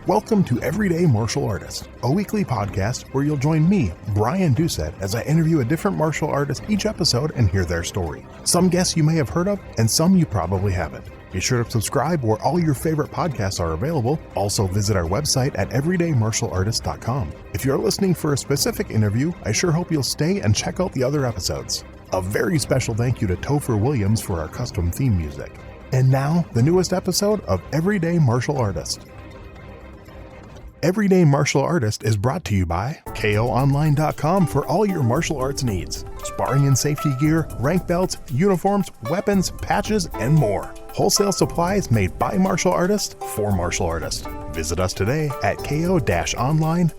Welcome to Everyday Martial Artist, a weekly podcast where you'll join me, Brian Doucette, as I interview a different martial artist each episode and hear their story. Some guests you may have heard of, and some you probably haven't. Be sure to subscribe where all your favorite podcasts are available. Also visit our website at everydaymartialartist.com. If you're listening for a specific interview, I sure hope you'll stay and check out the other episodes. A very special thank you to Topher Williams for our custom theme music. And now, the newest episode of Everyday Martial Artist. Everyday Martial Artist is brought to you by KOOnline.com for all your martial arts needs. Sparring and safety gear, rank belts, uniforms, weapons, patches, and more. Wholesale supplies made by martial artists for martial artists. Visit us today at ko-online.com.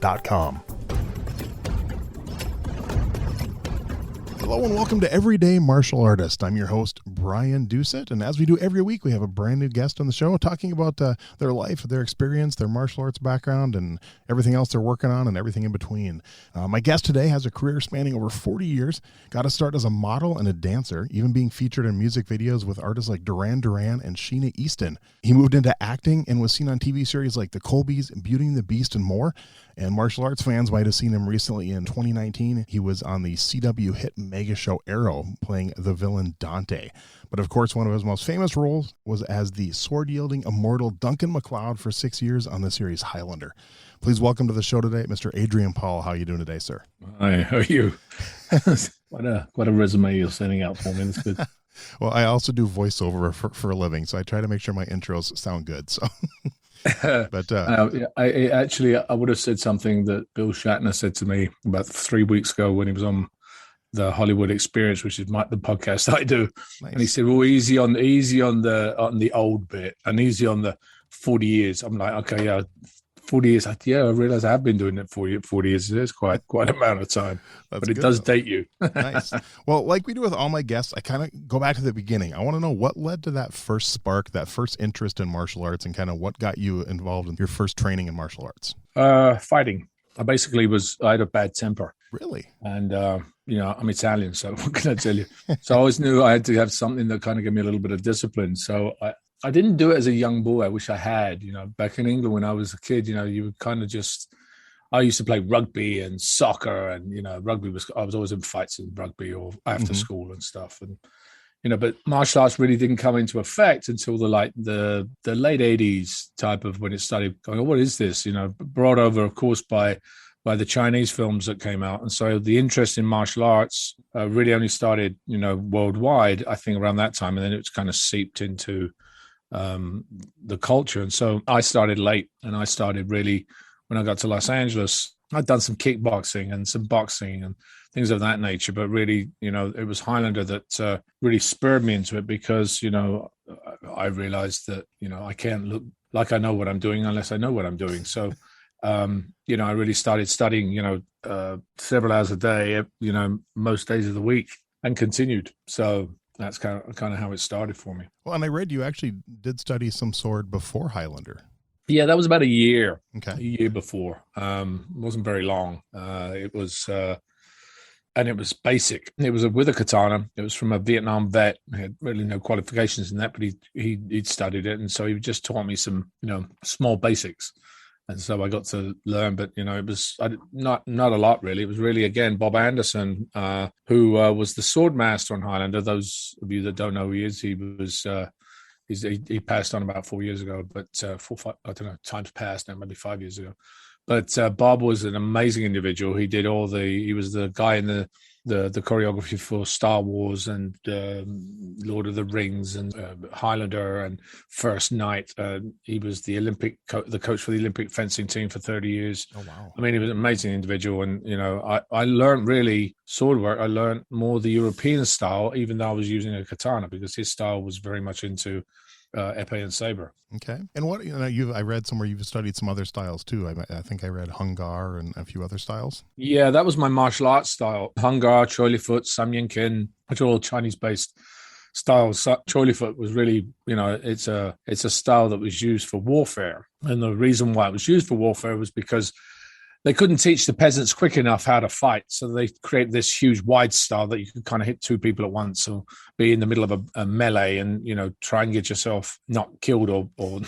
Hello and welcome to Everyday Martial Artist. I'm your host, Brian Doucette, and as we do every week, we have a brand new guest on the show talking about their life, their experience, their martial arts background, and everything else they're working on and everything in between. My guest today has a career spanning over 40 years, got to start as a model and a dancer, even being featured in music videos with artists like Duran Duran and Sheena Easton. He moved into acting and was seen on TV series like The Colbys, Beauty and the Beast, and more. And martial arts fans might have seen him recently in 2019. He was on the CW hit mega show Arrow, playing the villain Dante. But of course, one of his most famous roles was as the sword-yielding immortal Duncan MacLeod for 6 years on the series Highlander. Please welcome to the show today, Mr. Adrian Paul. How are you doing today, sir? Hi, how are you? What a resume you're sending out for me. That's good. Well, I also do voiceover for a living, so I try to make sure my intros sound good. So. But I would have said something that Bill Shatner said to me about 3 weeks ago when he was on the Hollywood Experience, which is the podcast I do. Nice. And he said, "Well, easy on the old bit and easy on the 40 years." I'm like, okay, yeah, 40 years. I realize I have been doing it for 40 years. It's quite an amount of time. But it does date you. Nice. Well, like we do with all my guests, I kind of go back to the beginning. I want to know what led to that first spark, that first interest in martial arts, and kind of what got you involved in your first training in martial arts. Fighting. I had a bad temper. Really? And, I'm Italian, so what can I tell you? So I always knew I had to have something that kind of gave me a little bit of discipline. So I didn't do it as a young boy. I wish I had. Back in England when I was a kid, you would kind of just. I used to play rugby and soccer, and rugby I was always in fights in rugby or after school and stuff. And but martial arts really didn't come into effect until the late '80s type of when it started going. Oh, what is this? Brought over, of course, by the Chinese films that came out, and so the interest in martial arts really only started worldwide. I think around that time, and then it was kind of seeped into the culture. And so I started late, and I started really. When I got to Los Angeles, I'd done some kickboxing and some boxing and things of that nature. But really, it was Highlander that really spurred me into it because, I realized that, I can't look like I know what I'm doing unless I know what I'm doing. So, I really started studying, several hours a day, most days of the week and continued. So that's kind of how it started for me. Well, and I read you actually did study some sword before Highlander. Yeah, that was about a year. Okay. A year before. It wasn't very long. It was basic. It was with a katana. It was from a Vietnam vet. He had really no qualifications in that, but he'd studied it, and so he just taught me some, small basics. And so I got to learn, but it was not a lot really. It was really again Bob Anderson, who was the sword master on Highlander. Those of you that don't know who he is, he was. He passed on about 4 years ago, but 4, 5, I don't know, time's passed now, maybe 5 years ago. But Bob was an amazing individual. He was the guy in the choreography for Star Wars and Lord of the Rings and Highlander and First Night. He was the coach for the Olympic fencing team for 30 years. Oh, wow. I mean, he was an amazing individual. And, I learned really sword work. I learned more the European style, even though I was using a katana, because his style was very much into epee and saber. Okay. And what, I read somewhere you've studied some other styles too. I think I read Hung Gar and a few other styles. Yeah, that was my martial arts style. Hung Gar, Choi Li Fut, Sam Yin Kin, which are all Chinese-based styles. Choi Li Fut was really, it's a style that was used for warfare. And the reason why it was used for warfare was because they couldn't teach the peasants quick enough how to fight. So they created this huge wide style that you could kind of hit two people at once or be in the middle of a melee and, try and get yourself not killed or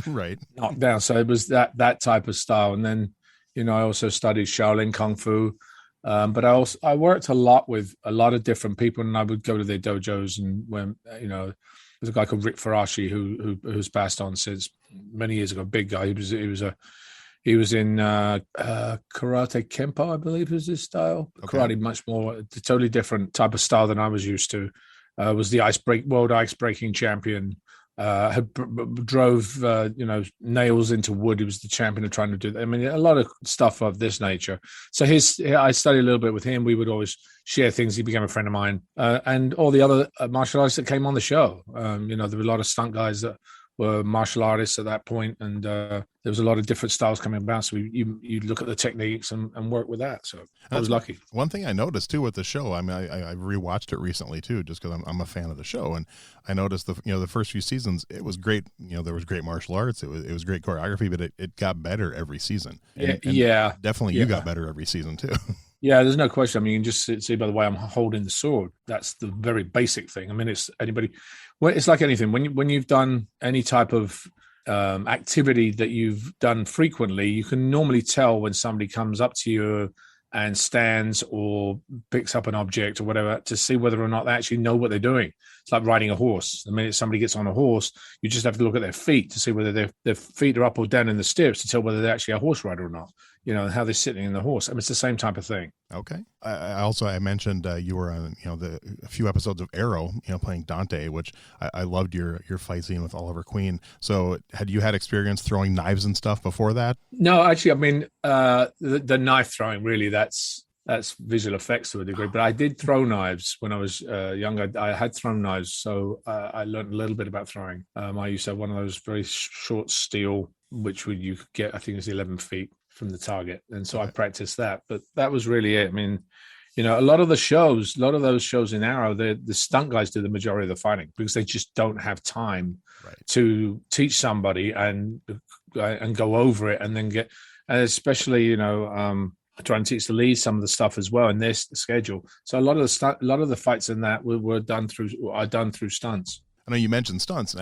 right, knocked down. So it was that type of style. And then, I also studied Shaolin Kung Fu. But I worked a lot with a lot of different people, and I would go to their dojos. And when there's a guy called Rick Farashi who's passed on since many years ago. Big guy. He was in Karate Kempo, I believe, was his style. Okay. Karate, much more a totally different type of style than I was used to. Was the world ice breaking champion. Drove nails into wood. He was the champion of trying to do that. I mean, a lot of stuff of this nature. So I studied a little bit with him. We would always share things. He became a friend of mine, and all the other martial artists that came on the show. There were a lot of stunt guys that were martial artists at that point, and there was a lot of different styles coming about. So you look at the techniques and work with that. So I was lucky. One thing I noticed too with the show, I mean, I rewatched it recently too, just because I'm a fan of the show, and I noticed the first few seasons it was great. There was great martial arts, it was great choreography, but it got better every season. And definitely you got better every season too. Yeah, there's no question. I mean, you can just see by the way I'm holding the sword. That's the very basic thing. I mean, it's like anything. When you've done any type of activity that you've done frequently, you can normally tell when somebody comes up to you and stands or picks up an object or whatever to see whether or not they actually know what they're doing. It's like riding a horse. The minute somebody gets on a horse, you just have to look at their feet to see whether their feet are up or down in the stirrups to tell whether they're actually a horse rider or not. How they're sitting in the horse. I mean, it's the same type of thing. Okay. I mentioned you were on, a few episodes of Arrow, playing Dante, which I loved your fight scene with Oliver Queen. So had you had experience throwing knives and stuff before that? No, actually, I mean, the knife throwing, really, that's visual effects to a degree. But I did throw knives when I was younger. I had thrown knives, so I learned a little bit about throwing. I used to have one of those very short steel, which you could get, I think it was 11 feet from the target. And so I practiced that. But that was really it. I mean, a lot of those shows in Arrow, the stunt guys do the majority of the fighting because they just don't have time to teach somebody and go over it and then get, and especially, try and teach the leads some of the stuff as well in their schedule. So a lot of the fights in that were done through stunts. I know you mentioned stunts.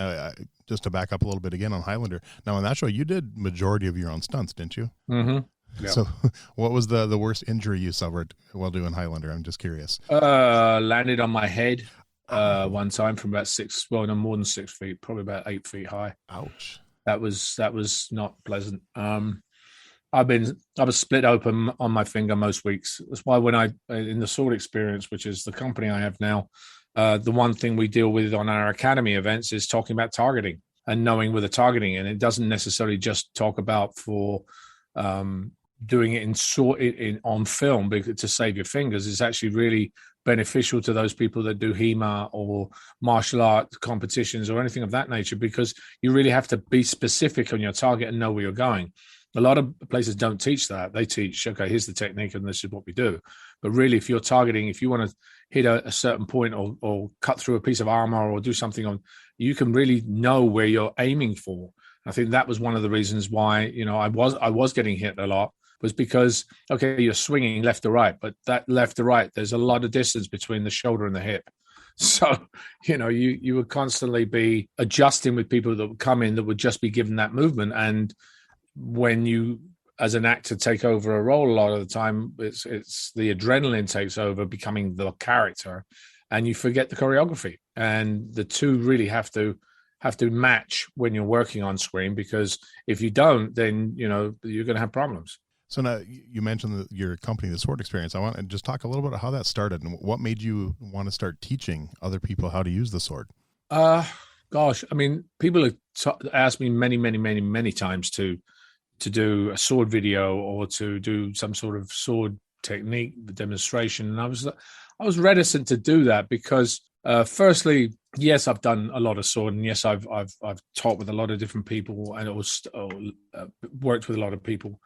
Just to back up a little bit again on Highlander. Now on that show, you did majority of your own stunts, didn't you? Mm-hmm. Yeah. So what was the worst injury you suffered while doing Highlander? I'm just curious. Landed on my head one time from about more than 6 feet, probably about 8 feet high. Ouch. That was not pleasant. I was split open on my finger most weeks. That's why when in the Sword Experience, which is the company I have now, the one thing we deal with on our academy events is talking about targeting and knowing where the targeting, and it doesn't necessarily just talk about for doing it on film to save your fingers. It's actually really beneficial to those people that do HEMA or martial art competitions or anything of that nature, because you really have to be specific on your target and know where you're going. A lot of places don't teach that. They teach, okay, here's the technique and this is what we do. But really, if you're targeting, if you want to hit a certain point or cut through a piece of armor or do something you can really know where you're aiming for. I think that was one of the reasons why, I was getting hit a lot, was because, okay, you're swinging left to right, but that left to right, there's a lot of distance between the shoulder and the hip. So, you would constantly be adjusting with people that would come in that would just be given that movement. And when you, as an actor, take over a role, a lot of the time it's the adrenaline takes over, becoming the character, and you forget the choreography. And the two really have to match when you're working on screen, because if you don't, then you're going to have problems. So now you mentioned your company, the Sword Experience. I want to just talk a little bit about how that started and what made you want to start teaching other people how to use the sword. Gosh, I mean, people have asked me many, many, many, many times to do a sword video or to do some sort of sword technique demonstration, and I was reticent to do that because, firstly, yes, I've done a lot of sword, and yes, I've taught with a lot of different people and worked with a lot of people,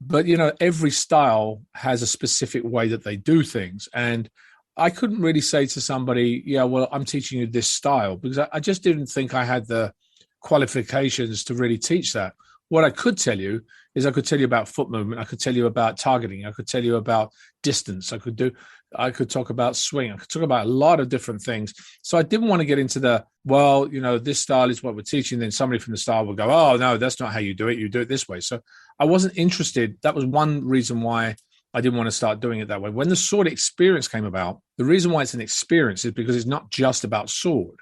but every style has a specific way that they do things, and I couldn't really say to somebody, yeah, well, I'm teaching you this style, because I just didn't think I had the qualifications to really teach that. what I could tell you is I could tell you about foot movement. I could tell you about targeting. I could tell you about distance. I could talk about swing. I could talk about a lot of different things. So I didn't want to get into this style is what we're teaching. Then somebody from the style will go, oh, no, that's not how you do it. You do it this way. So I wasn't interested. That was one reason why I didn't want to start doing it that way. When the sword experience came about, the reason why it's an experience is because it's not just about sword.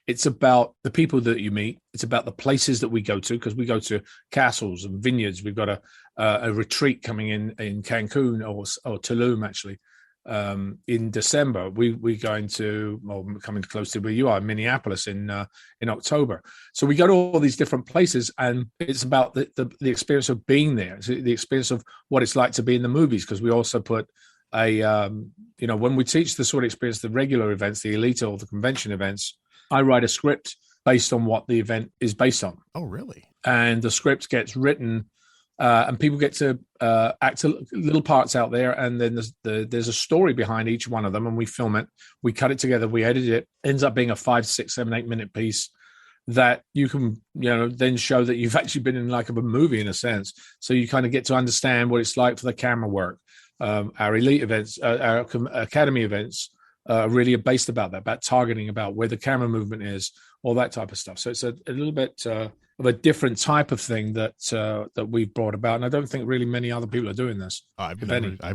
It's about the people that you meet. It's about the places that we go to, because we go to castles and vineyards. We've got a retreat coming in Cancun or Tulum, actually, in December. We're going to, coming close to where you are, Minneapolis in October. So we go to all these different places, and it's about the experience of being there. It's the experience of what it's like to be in the movies, because we also put when we teach the sword experience, the regular events, the elite or the convention events, I write a script based on what the event is based on. Oh, really? And the script gets written, and people get to act little parts out there. And then there's a story behind each one of them, and we film it. We cut it together. We edit it. Ends up being a 5, 6, 7, 8 minute piece that you can, then show that you've actually been in like a movie in a sense. So you kind of get to understand what it's like for the camera work. Our elite events, our academy events, really are based about that, about targeting, about where the camera movement is, all that type of stuff. So it's a little bit of a different type of thing that we've brought about, and I don't think really many other people are doing this. I've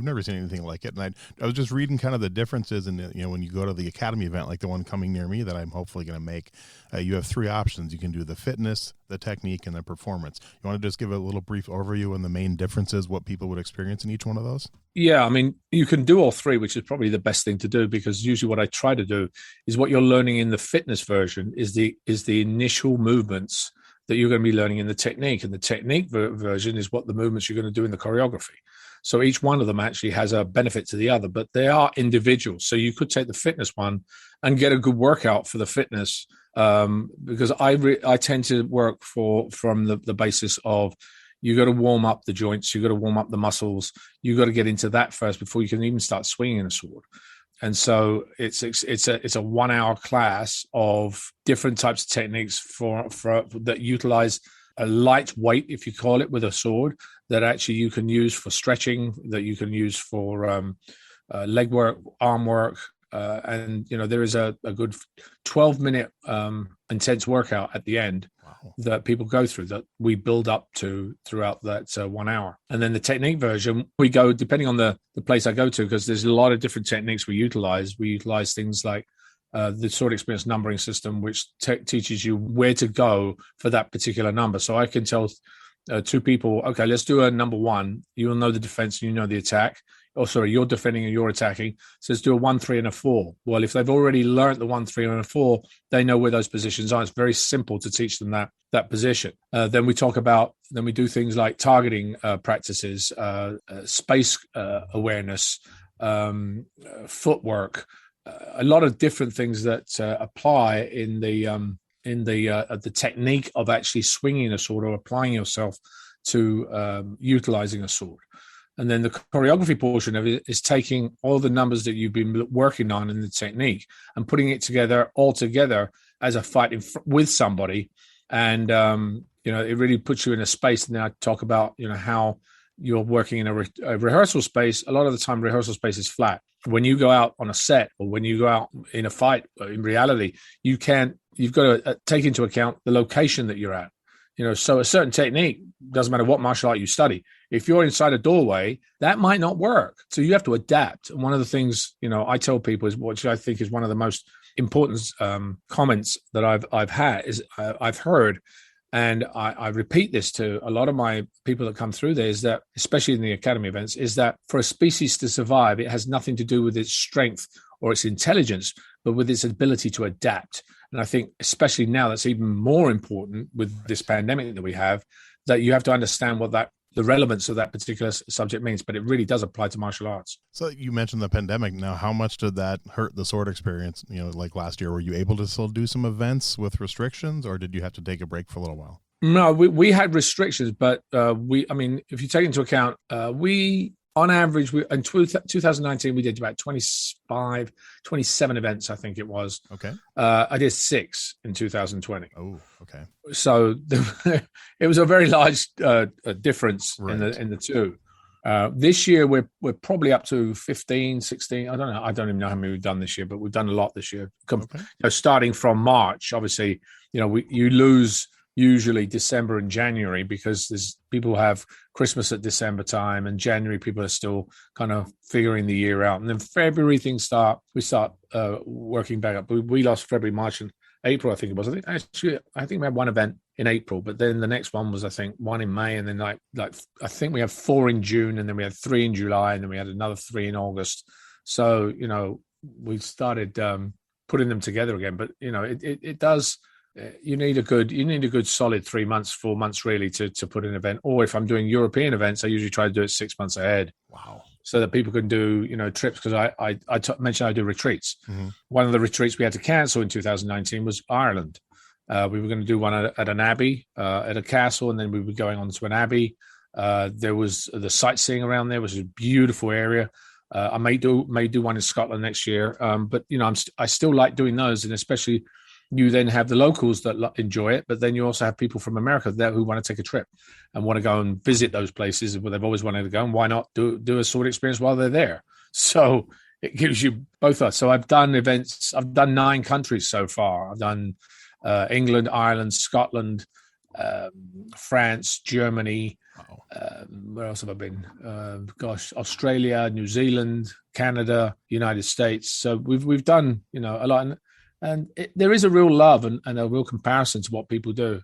never seen anything like it, and I was just reading kind of the differences in when you go to the academy event, like the one coming near me that I'm hopefully going to make. You have 3 options. You can do the fitness, the technique, and the performance. You want to just give a little brief overview on the main differences, what people would experience in each one of those? Yeah, I mean, you can do all 3, which is probably the best thing to do, because usually what I try to do is what you're learning in the fitness version is the initial movements that you're going to be learning in the technique. And the technique version is what the movements you're going to do in the choreography. So each one of them actually has a benefit to the other, but they are individual. So you could take the fitness one and get a good workout for the fitness, because I tend to work from the basis of, you got to warm up the joints, you got to warm up the muscles, you got to get into that first before you can even start swinging a sword. And so it's a 1 hour class of different types of techniques for that utilize a light weight, if you call it, with a sword, that actually you can use for stretching, that you can use for leg work, arm work, and there is a good 12-minute intense workout at the end. Wow. That people go through, that we build up to throughout that 1 hour. And then the technique version, we go depending on the place I go to, because there's a lot of different techniques we utilize. We utilize things like the sword experience numbering system, which teaches you where to go for that particular number. So I can tell 2 people, okay, let's do a number 1. You will know the defense and you know the attack. Oh, sorry, you're defending and you're attacking. So let's do a 1, 3, and a 4. Well, if they've already learned the 1, 3, and a 4, they know where those positions are. It's very simple to teach them that position. Then we do things like targeting practices, space awareness, footwork, a lot of different things that apply in the technique of actually swinging a sword or applying yourself to utilizing a sword. And then the choreography portion of it is taking all the numbers that you've been working on in the technique and putting it all together as a fight with somebody. And, it really puts you in a space. And then I talk about, how you're working in a rehearsal space. A lot of the time, rehearsal space is flat. When you go out on a set or when you go out in a fight, in reality, you've got to take into account the location that you're at. So a certain technique, doesn't matter what martial art you study. If you're inside a doorway, that might not work. So you have to adapt. And one of the things, I tell people is, which I think is one of the most important comments that I've had, is I've heard, and I repeat this to a lot of my people that come through there, is that, especially in the academy events, is that for a species to survive, it has nothing to do with its strength or its intelligence, but with its ability to adapt. And I think, especially now, that's even more important with this pandemic that we have, that you have to understand what the relevance of that particular subject means, but it really does apply to martial arts. So you mentioned the pandemic. Now, how much did that hurt the sword experience? Like last year, were you able to still do some events with restrictions, or did you have to take a break for a little while? No, we had restrictions, but if you take into account, we on average, in 2019, we did about 27 events, I think it was. Okay. I did 6 in 2020. Oh, okay. So it was a very large difference Right. in the two. This year, we're probably up to 15, 16. I don't know. I don't even know how many we've done this year, but we've done a lot this year. Okay. Starting from March, obviously, you lose usually December and January because people have Christmas at December time, and January people are still kind of figuring the year out. And then February we start working back up. We lost February, March, and April, I think it was. I think we had one event in April, but then the next one was, I think, one in May, and then like I think we had 4 in June, and then we had 3 in July, and then we had another 3 in August. So we started putting them together again. But it does. You need a good solid 3 months, 4 months really to put an event. Or if I'm doing European events, I usually try to do it 6 months ahead. Wow. So that people can do trips, because I mentioned I do retreats. Mm-hmm. One of the retreats we had to cancel in 2019 was Ireland. We were going to do one at an abbey, at a castle, and then we were going on to an abbey. There was the sightseeing around there, which is a beautiful area. I may do one in Scotland next year, but I still like doing those, and especially you then have the locals that enjoy it, but then you also have people from America there who want to take a trip and want to go and visit those places where they've always wanted to go, and why not do a sword experience while they're there? So it gives you both us. So I've done events. I've done 9 countries so far. I've done England, Ireland, Scotland, France, Germany. Wow. Where else have I been? Australia, New Zealand, Canada, United States. So we've done a lot, and there is a real love and a real comparison to what people do.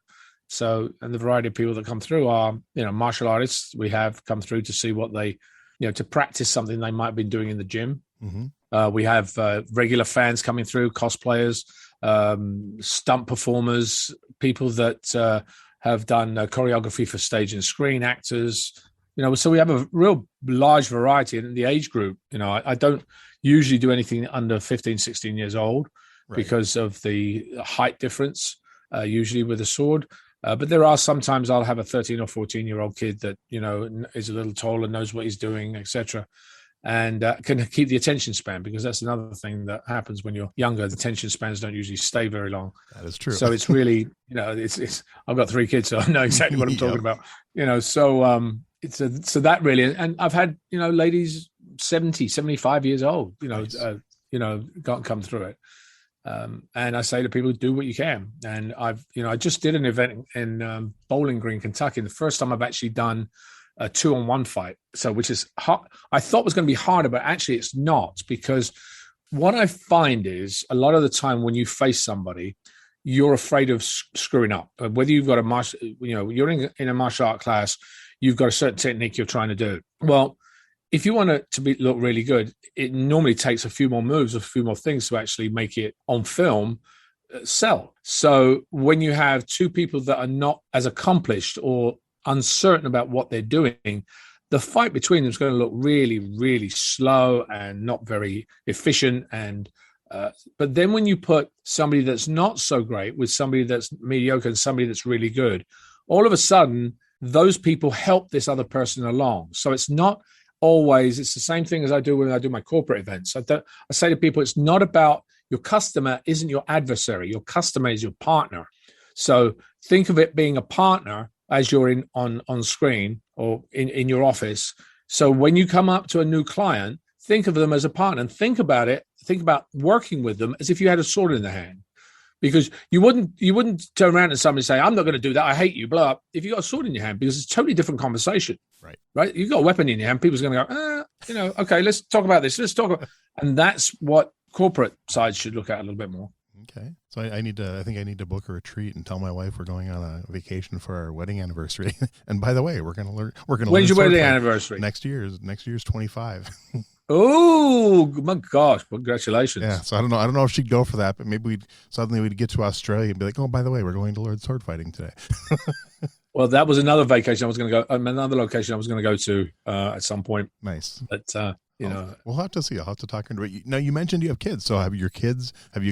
So, and the variety of people that come through are martial artists. We have come through to see what they to practice something they might have been doing in the gym. Mm-hmm. We have regular fans coming through, cosplayers, stunt performers, people that have done choreography for stage and screen, actors. So we have a real large variety in the age group. I don't usually do anything under 15, 16 years old, right, because of the height difference, usually with a sword. But there are sometimes I'll have a 13 or 14-year-old kid that, is a little taller, knows what he's doing, etc., and can keep the attention span, because that's another thing that happens when you're younger. The attention spans don't usually stay very long. That is true. So it's really, it's I've got 3 kids, so I know exactly what I'm talking about. So so that really, and I've had ladies 70, 75 years old, nice. Come through it. And I say to people, do what you can. And I just did an event in Bowling Green, Kentucky. The first time I've actually done a 2-on-1 fight. So, which is hard. I thought was going to be harder, but actually it's not, because what I find is a lot of the time when you face somebody, you're afraid of screwing up. Whether you've got you're in a martial art class, you've got a certain technique you're trying to do. Well, if you want it to look really good, it normally takes a few more moves, a few more things to actually make it on film sell. So when you have 2 people that are not as accomplished or uncertain about what they're doing, the fight between them is going to look really, really slow and not very efficient. And but then when you put somebody that's not so great with somebody that's mediocre and somebody that's really good, all of a sudden those people help this other person along. So it's not always, it's the same thing as I do when I do my corporate events. I say to people, it's not about your customer isn't your adversary. Your customer is your partner. So think of it being a partner as you're on screen or in your office. So when you come up to a new client, think of them as a partner, and think about working with them as if you had a sword in the hand. Because you wouldn't turn around and somebody and say, I'm not going to do that, I hate you, blah, if you got a sword in your hand, because it's a totally different conversation. Right? You've got a weapon in your hand, people's going to go, okay, let's talk about this. And that's what corporate sides should look at a little bit more. Okay. So I think I need to book a retreat and tell my wife we're going on a vacation for our wedding anniversary. And by the way, we're going to learn. When's your wedding anniversary? Next year's 25. Oh my gosh! Congratulations. Yeah. So I don't know if she'd go for that, but maybe we'd get to Australia and be like, oh, by the way, we're going to learn sword fighting today. Well, that was another vacation I was going to go. Another location I was going to go to at some point. Nice. But we'll have to see. I'll have to talk into it. Now, you mentioned you have kids. So have you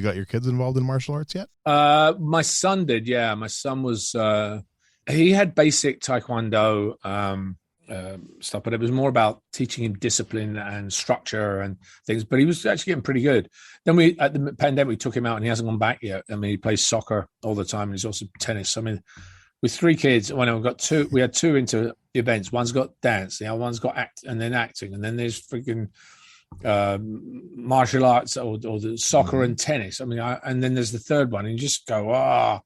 got your kids involved in martial arts yet? My son did. Yeah, my son was. He had basic Taekwondo. stuff, but it was more about teaching him discipline and structure and things. But he was actually getting pretty good. Then at the pandemic, we took him out, and he hasn't gone back yet. I mean, he plays soccer all the time, and he's also tennis. I mean, with 3 kids, we had 2 into events. One's got dance, the other one's got acting, and then there's freaking martial arts or the soccer and tennis. I mean, and then there's the third one, and you just go, I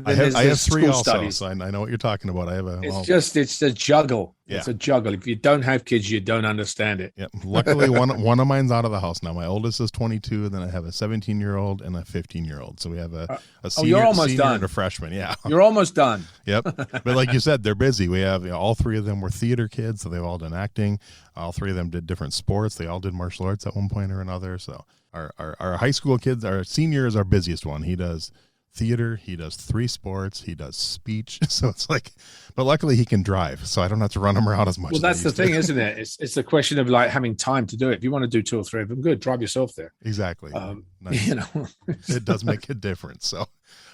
have 3 also, studies. So I know what you're talking about. I have it's a juggle. Yeah. It's a juggle. If you don't have kids, you don't understand it. Yeah. Luckily, one of mine's out of the house now. My oldest is 22, and then I have a 17-year-old and a 15-year-old. So we have a senior, you're almost senior done. And a freshman. Yeah, you're almost done. Yep. But like you said, they're busy. We have all 3 of them were theater kids, so they've all done acting. All 3 of them did different sports. They all did martial arts at one point or another. So our high school kids, our senior is our busiest one. He does theater, he does 3 sports, he does speech, so it's like, but luckily he can drive, so I don't have to run him around as much. Well, that's the thing, isn't it? It's the question of like having time to do it. If you want to do 2 or 3 of them, good, drive yourself there. Exactly. Nice. It does make a difference. So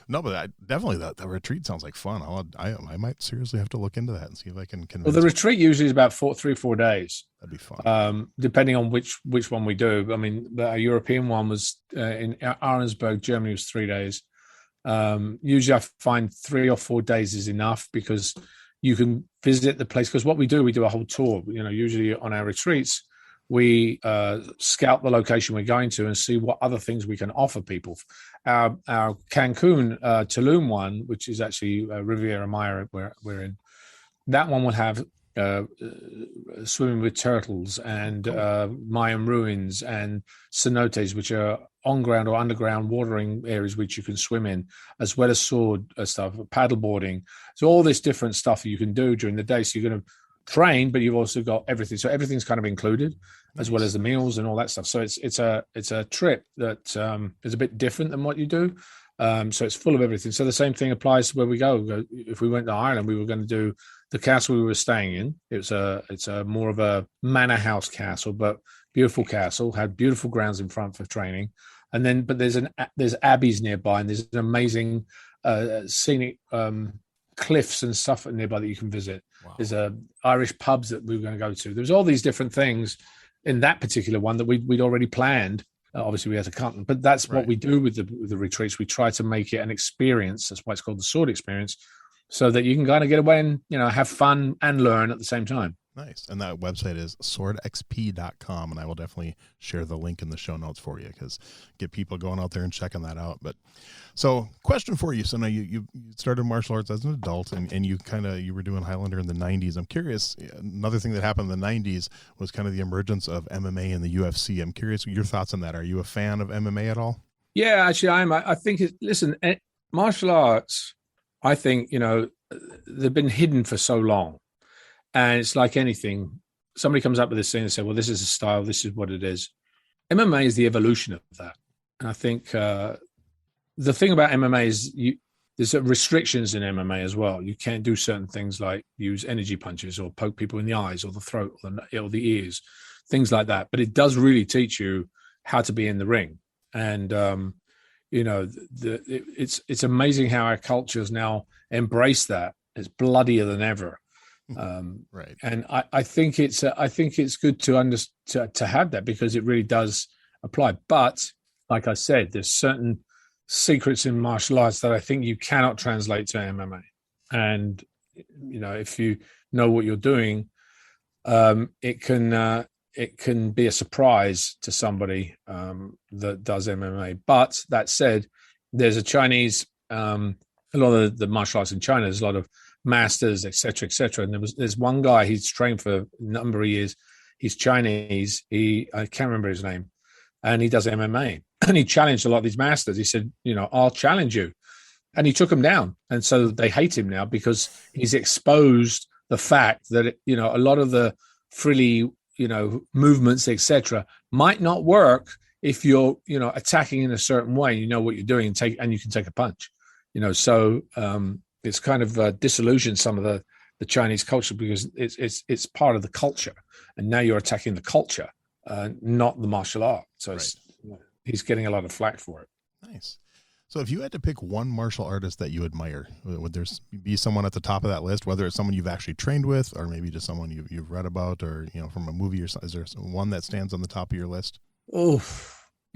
no, but definitely that retreat sounds like fun. I might seriously have to look into that and see if I can convince. Well, the retreat usually is about 3-4 days. That'd be fun. Depending on which one we do. I mean, the European one was in Arnsberg, Germany, was 3 days. Usually I find 3 or 4 days is enough, because you can visit the place. Because what we do a whole tour. Usually on our retreats, we scout the location we're going to and see what other things we can offer people. Our Cancun, Tulum one, which is actually Riviera Maya we're in, that one will have swimming with turtles and Mayan ruins and cenotes, which are on-ground or underground watering areas which you can swim in, as well as sword stuff, paddleboarding. So all this different stuff you can do during the day. So you're going to train, but you've also got everything. So everything's kind of included, as well as the meals and all that stuff. So it's a trip that is a bit different than what you do. So it's full of everything. So the same thing applies to where we go. If we went to Ireland, we were going to do the castle we were staying in. It's a more of a manor house castle, but beautiful castle, had beautiful grounds in front for training. And then, but there's abbeys nearby, and there's an amazing scenic cliffs and stuff nearby that you can visit. Wow. There's Irish pubs that we were going to go to. There's all these different things in that particular one that we'd already planned. Obviously, we had to cut them, but that's what we do with the retreats. We try to make it an experience. That's why it's called the Sword Experience, so that you can kind of get away and have fun and learn at the same time. Nice. And that website is swordxp.com, and I will definitely share the link in the show notes for you, because get people going out there and checking that out. But so question for you. So now you started martial arts as an adult, and you were doing Highlander in the 90s. I'm curious, another thing that happened in the 90s was kind of the emergence of MMA and the UFC. I'm curious your thoughts on that. Are you a fan of MMA at all? Yeah, actually I am. I think martial arts, I think, they've been hidden for so long. And it's like anything. Somebody comes up with this thing and say, well, this is a style, this is what it is. MMA is the evolution of that. And I think the thing about MMA is there's restrictions in MMA as well. You can't do certain things like use energy punches or poke people in the eyes or the throat or the ears, things like that. But it does really teach you how to be in the ring. And, it's amazing how our cultures now embrace that. It's bloodier than ever. Right. And I think it's good to have that, because it really does apply. But like I said, there's certain secrets in martial arts that I think you cannot translate to MMA. And if you know what you're doing, it can be a surprise to somebody that does MMA. But that said, there's a Chinese, a lot of the martial arts in China, there's a lot of masters, etc. And there's one guy, he's trained for a number of years. He's Chinese. I can't remember his name, and he does MMA. And he challenged a lot of these masters. He said, I'll challenge you, and he took them down. And so they hate him now, because he's exposed the fact that a lot of the frilly movements, etc., might not work if you're attacking in a certain way. You know what you're doing, and you can take a punch. So. It's kind of disillusioned some of the Chinese culture, because it's part of the culture, and now you're attacking the culture, not the martial art. So he's getting a lot of flack for it. Nice. So if you had to pick one martial artist that you admire, would there be someone at the top of that list, whether it's someone you've actually trained with or maybe just someone you've read about or, from a movie or something? Is there one that stands on the top of your list? Oh,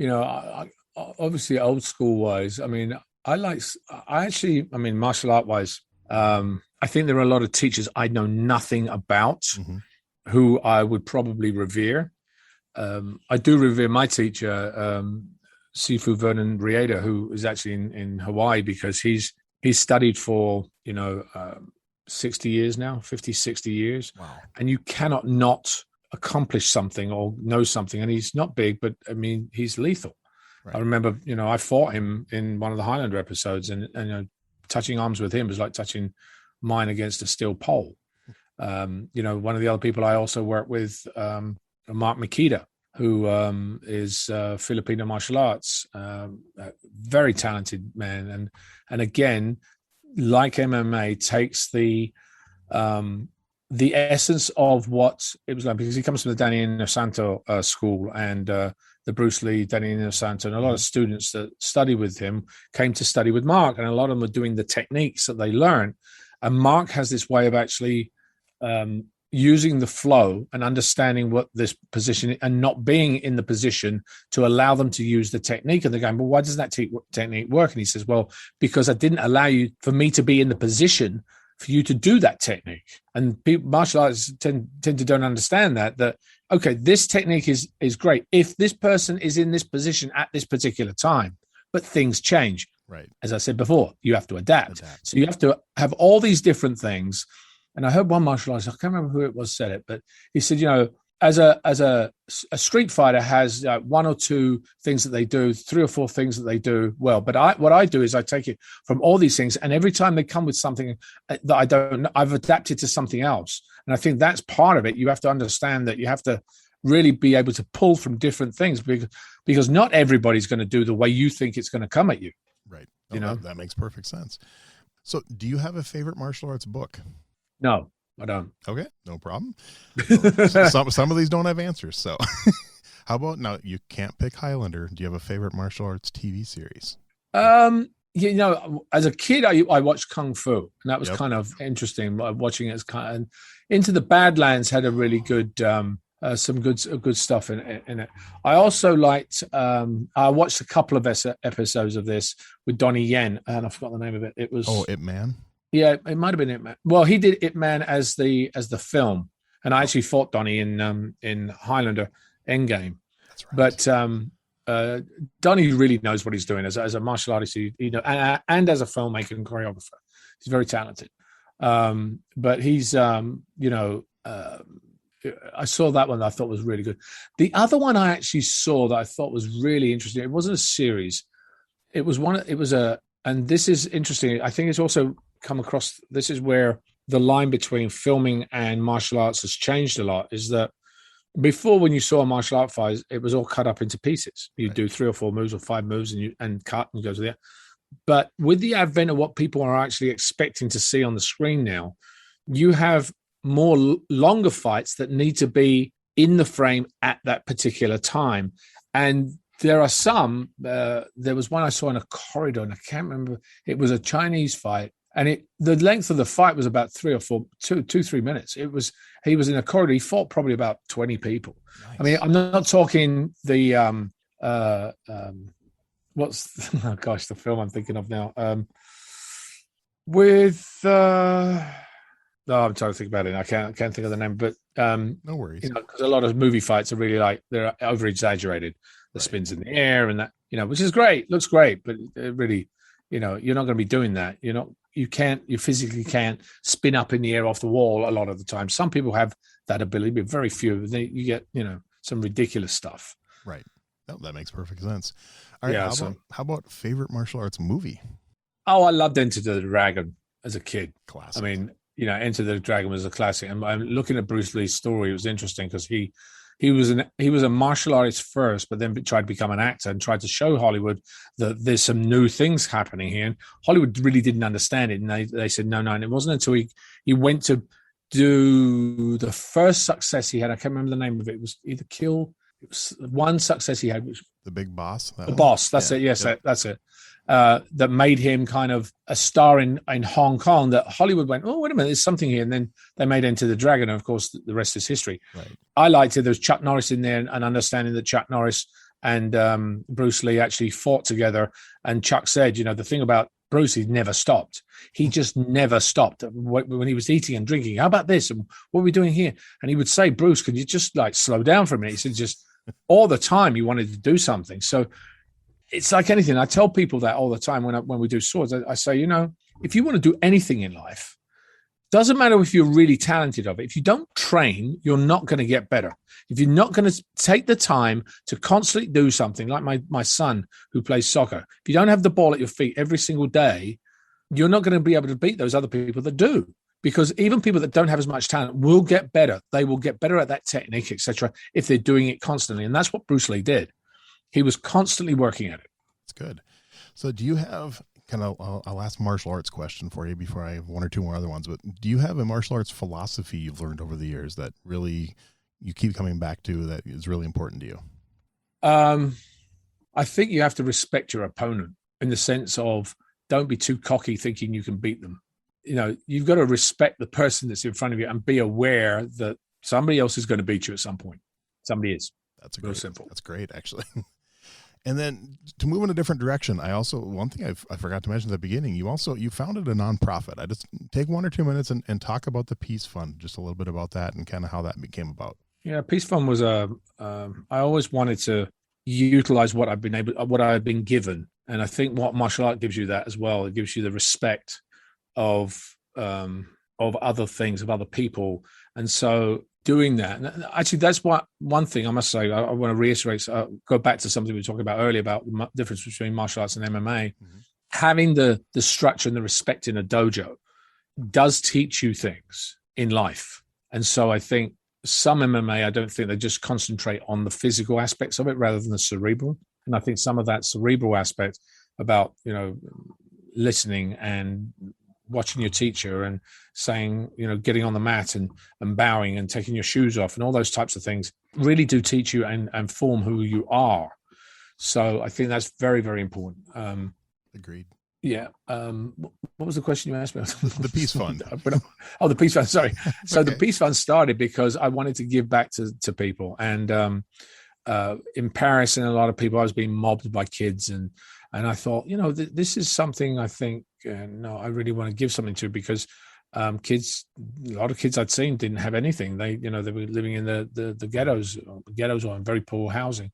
I obviously old school wise, martial art wise, I think there are a lot of teachers I know nothing about who I would probably revere. I do revere my teacher, Sifu Vernon Rieda, who is actually in Hawaii, because he's studied for 60 years now, 50, 60 years. Wow. And you cannot not accomplish something or know something. And he's not big, but he's lethal. Right. I remember, I fought him in one of the Highlander episodes, and touching arms with him was like touching mine against a steel pole. One of the other people I also work with, Mark Makita, who is Filipino martial arts, very talented man, and again, like MMA, takes the essence of what it was like, because he comes from the Danny Inosanto school and the Bruce Lee, Danny Inosanto, and a lot of students that study with him came to study with Mark, and a lot of them are doing the techniques that they learn. And Mark has this way of actually using the flow and understanding what this position, and not being in the position to allow them to use the technique. And they're going, well, why does that technique work? And he says, well, because I didn't allow you for me to be in the position for you to do that technique. And people, martial artists tend to don't understand that, okay, this technique is great if this person is in this position at this particular time, but things change. Right. As I said before, you have to adapt. So you have to have all these different things. And I heard one martial artist, I can't remember who it was said it, but he said, as a street fighter has one or two things that they do, 3 or 4 things that they do well. But what I do is I take it from all these things, and every time they come with something that I don't know, I've adapted to something else. And I think that's part of it. You have to understand that you have to really be able to pull from different things, because not everybody's going to do the way you think it's going to come at you. Right. That makes perfect sense. So do you have a favorite martial arts book? No, I don't. Okay, no problem. Some of these don't have answers. So how about, now you can't pick Highlander. Do you have a favorite martial arts TV series? As a kid, I watched Kung Fu, and that was kind of interesting. Watching it as and Into the Badlands had a really good, some good stuff in it. I also liked. I watched a couple of episodes of this with Donnie Yen, and I forgot the name of it. It was Ip Man. Yeah, it might have been Ip Man. Well, he did Ip Man as the film, and I actually fought Donnie in Highlander Endgame. That's right. But Donnie really knows what he's doing as a martial artist, and as a filmmaker and choreographer. He's very talented. But he's, I saw that one that I thought was really good. The other one I actually saw that I thought was really interesting. It wasn't a series. And this is interesting. I think it's also come across. This is where the line between filming and martial arts has changed a lot. Is that before, when you saw a martial art fight, it was all cut up into pieces. You do 3 or 4 moves or 5 moves and cut and go to there. But with the advent of what people are actually expecting to see on the screen now, you have more longer fights that need to be in the frame at that particular time. And there are some, there was one I saw in a corridor, and I can't remember. It was a Chinese fight, and the length of the fight was about 3 minutes. He was in a corridor. He fought probably about 20 people. Nice. I mean, I'm not talking the the film I'm thinking of now. I'm trying to think about it. I can't think of the name, but no worries. Because a lot of movie fights are really they're over exaggerated. The spins in the air and that, which is great, looks great, but it really, you're not going to be doing that. You physically can't spin up in the air off the wall a lot of the time. Some people have that ability, but very few. You get, some ridiculous stuff. Right. No, that makes perfect sense. All right. How about favorite martial arts movie? Oh, I loved Enter the Dragon as a kid. Classic. I mean, Enter the Dragon was a classic. And I'm looking at Bruce Lee's story. It was interesting because he was a martial artist first, but then tried to become an actor and tried to show Hollywood that there's some new things happening here. And Hollywood really didn't understand it. And they said, no. And it wasn't until he went to do the first success he had. I can't remember the name of it. It was either Kill. It was one success he had. Which, The Big Boss. The Boss. That's it. Yes, that's it. that made him kind of a star in Hong Kong, that Hollywood went, oh, wait a minute, there's something here. And then they made Enter the Dragon. And of course, the rest is history. Right. I liked it. There's Chuck Norris in there, and understanding that Chuck Norris and Bruce Lee actually fought together. And Chuck said, the thing about Bruce, he never stopped. He just never stopped when he was eating and drinking. How about this? And what are we doing here? And he would say, Bruce, can you just slow down for a minute? He said, just all the time he wanted to do something. So it's like anything. I tell people that all the time when we do swords. I say, if you want to do anything in life, doesn't matter if you're really talented of it. If you don't train, you're not going to get better. If you're not going to take the time to constantly do something, like my son who plays soccer, if you don't have the ball at your feet every single day, you're not going to be able to beat those other people that do. Because even people that don't have as much talent will get better. They will get better at that technique, etc., if they're doing it constantly. And that's what Bruce Lee did. He was constantly working at it. That's good. So do you have I'll ask martial arts question for you before I have one or two more other ones, but do you have a martial arts philosophy you've learned over the years that really you keep coming back to that is really important to you? I think you have to respect your opponent in the sense of don't be too cocky thinking you can beat them. You've got to respect the person that's in front of you and be aware that somebody else is going to beat you at some point. Somebody is. That's real simple. That's great, actually. And then to move in a different direction, one thing I forgot to mention at the beginning, you founded a nonprofit. I just take 1 or 2 minutes and talk about the Peace Fund, just a little bit about that and kind of how that came about. Yeah, Peace Fund was I always wanted to utilize what I've been given. And I think what martial art gives you that as well. It gives you the respect of other things, of other people. And so doing that, and actually that's one thing I must say, I want to reiterate, go back to something we were talking about earlier about the difference between martial arts and MMA. Mm-hmm. Having the structure and the respect in a dojo does teach you things in life. And so I think some MMA, I don't think they just concentrate on the physical aspects of it rather than the cerebral. And I think some of that cerebral aspect about, listening and watching your teacher and saying, getting on the mat and bowing and taking your shoes off and all those types of things really do teach you and form who you are. So I think that's very, very important. Agreed. Yeah. What was the question you asked me? The Peace Fund. The Peace Fund. Sorry. So okay. The Peace Fund started because I wanted to give back to people. And in Paris and a lot of people, I was being mobbed by kids. And I thought, this is something I think, I really want to give something to, because a lot of kids I'd seen didn't have anything. They were living in the ghettos or in very poor housing.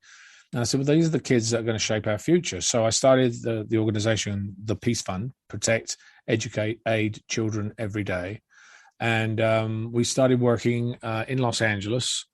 And I said, well, these are the kids that are going to shape our future. So I started the organization, the Peace Fund, protect, educate, aid children every day. And we started working in Los Angeles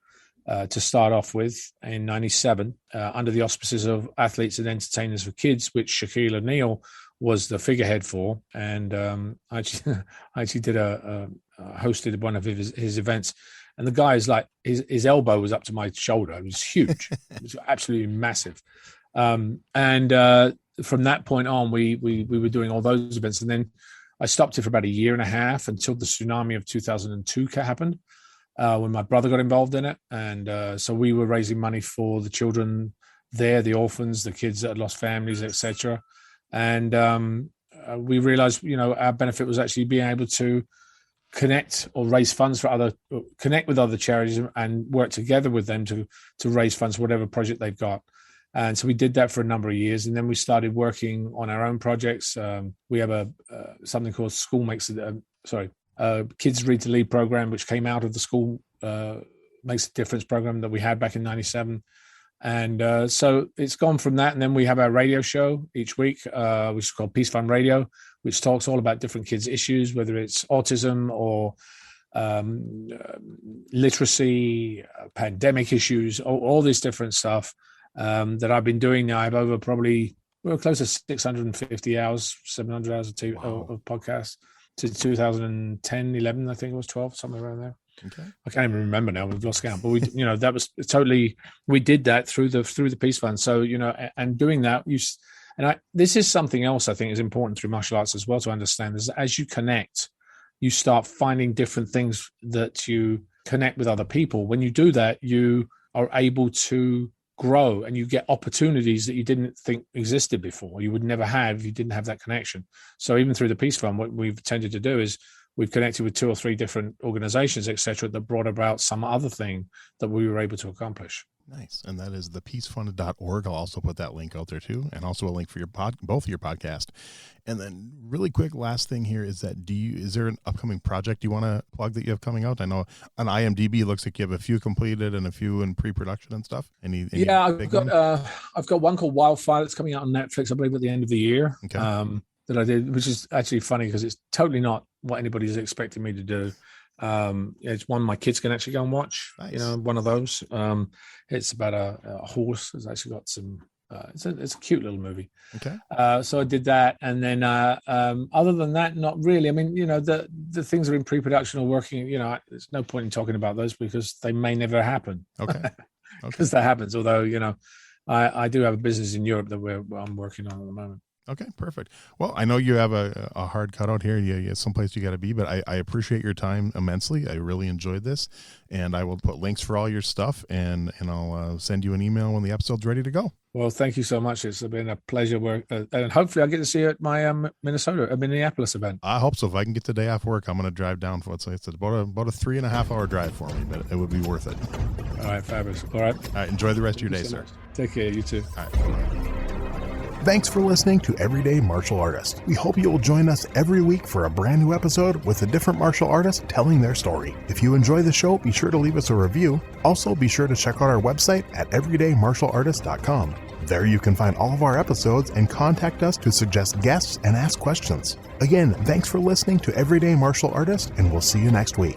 to start off with in 97 under the auspices of Athletes and Entertainers for Kids, which Shaquille O'Neal was the figurehead for. And I actually did hosted one of his events. And the guy is like, his elbow was up to my shoulder. It was huge. It was absolutely massive. And from that point on, we were doing all those events. And then I stopped it for about a year and a half until the tsunami of 2002 happened, when my brother got involved in it. And so we were raising money for the children there, the orphans, the kids that had lost families, etc. And we realized, our benefit was actually being able to connect or raise funds for connect with other charities and work together with them to raise funds for whatever project they've got. And so we did that for a number of years, and then we started working on our own projects. We have something called Kids Read to Lead program, which came out of the School Makes a Difference program that we had back in 97. And so it's gone from that. And then we have our radio show each week, which is called Peace Fund Radio, which talks all about different kids' issues, whether it's autism or literacy, pandemic issues, all this different stuff that I've been doing now. I have over we're close to 650 hours, 700 hours of podcasts to 2010, 11, I think it was 12, somewhere around there. Okay. I can't even remember now. We've lost count, but we, that was totally. We did that through the Peace Fund. So and doing that, this is something else I think is important through martial arts as well to understand. Is as you connect, you start finding different things that you connect with other people. When you do that, you are able to grow and you get opportunities that you didn't think existed before. You would never have if you didn't have that connection. So even through the Peace Fund, what we've tended to do is we've connected with 2 or 3 different organizations, et cetera, that brought about some other thing that we were able to accomplish. Nice. And that is thepeacefund.org. I'll also put that link out there too. And also a link for your both of your podcast. And then really quick, last thing here is that is there an upcoming project you want to plug that you have coming out? I know on IMDb, it looks like you have a few completed and a few in pre-production and stuff. Any I've got one called Wildfire that's coming out on Netflix, I believe, at the end of the year. Okay. That I did, which is actually funny because it's totally not what anybody's expecting me to do. It's one my kids can actually go and watch. Nice. One of those. It's about a horse. It's actually got some. It's a cute little movie. Okay. So I did that, and then other than that, not really. I mean, the things that are in pre-production or working. There's no point in talking about those because they may never happen. Okay. Because that happens. Although I do have a business in Europe that I'm working on at the moment. Okay, perfect. Well, I know you have a hard cutout here. You someplace you got to be, but I appreciate your time immensely. I really enjoyed this, and I will put links for all your stuff, and I'll send you an email when the episode's ready to go. Well, thank you so much. It's been a pleasure work, and hopefully I'll get to see you at my Minneapolis event. I hope so. If I can get the day off work, I'm going to drive down for it's about a 3.5 hour drive for me, but it would be worth it. All right, fabulous. All right. Enjoy the rest of your day, sir. Take care. You too. All right. Thanks for listening to Everyday Martial Artist. We hope you will join us every week for a brand new episode with a different martial artist telling their story. If you enjoy the show, be sure to leave us a review. Also, be sure to check out our website at everydaymartialartist.com. There you can find all of our episodes and contact us to suggest guests and ask questions. Again, thanks for listening to Everyday Martial Artist, and we'll see you next week.